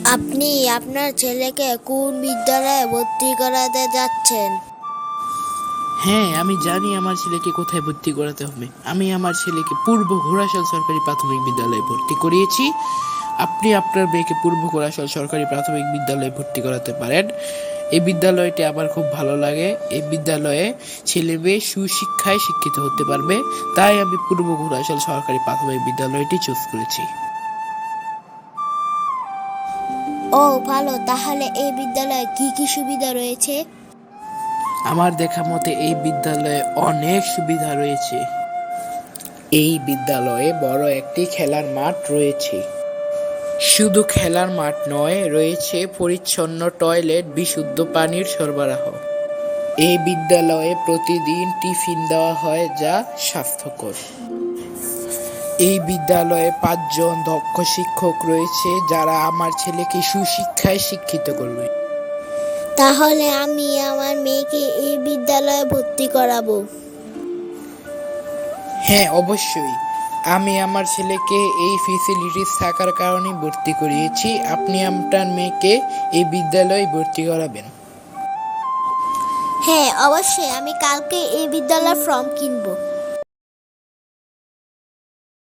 আপনি আপনার ছেলেকে কোন বিদ্যালয়ে ভর্তি করাতে যাচ্ছেন? হ্যাঁ, আমি জানি আমার ছেলেকে কোথায় ভর্তি করাতে হবে। আমি আমার ছেলেকে পূর্ব ঘোড়াশাল সরকারি প্রাথমিক বিদ্যালয়ে ভর্তি করিয়েছি। আপনি আপনার মেয়েকে পূর্ব ঘোড়াশাল সরকারি প্রাথমিক বিদ্যালয়ে ভর্তি করাতে পারেন। এই বিদ্যালয়টি আমার খুব ভালো লাগে। এই বিদ্যালয়ে ছেলে মেয়ে সুশিক্ষায় শিক্ষিত হতে পারবে, তাই আমি পূর্ব ঘোড়াশাল সরকারি প্রাথমিক বিদ্যালয়টি চুজ করেছি। ও ভালো, তাহলে এই বিদ্যালয়ে কি কি সুবিধা রয়েছে? আমার দেখা মতে এই বিদ্যালয়ে অনেক সুবিধা রয়েছে। এই বিদ্যালয়ে বড় একটি খেলার মাঠ রয়েছে। শুধু খেলার মাঠ নয়, রয়েছে পরিচ্ছন্ন টয়লেট, বিশুদ্ধ পানির সরবরাহ। এই বিদ্যালয়ে প্রতিদিন টিফিন দেওয়া হয়, যা স্বাস্থ্যকর। এই বিদ্যালয়ে 5 জন দক্ষ শিক্ষক রয়েছে, যারা আমার ছেলেকে সুশিক্ষায় শিক্ষিত করবে। তাহলে আমি আমার মেয়েকে এই বিদ্যালয়ে ভর্তি করাবো। হ্যাঁ, অবশ্যই। আমি আমার ছেলেকে এই ফেসিলিটিস থাকার কারণেই ভর্তি করিয়েছি। আপনি আপনার মেয়েকে এই বিদ্যালয়ে ভর্তি করাবেন। হ্যাঁ, অবশ্যই, আমি কালকে এই বিদ্যালয়ের ফর্ম কিনবো।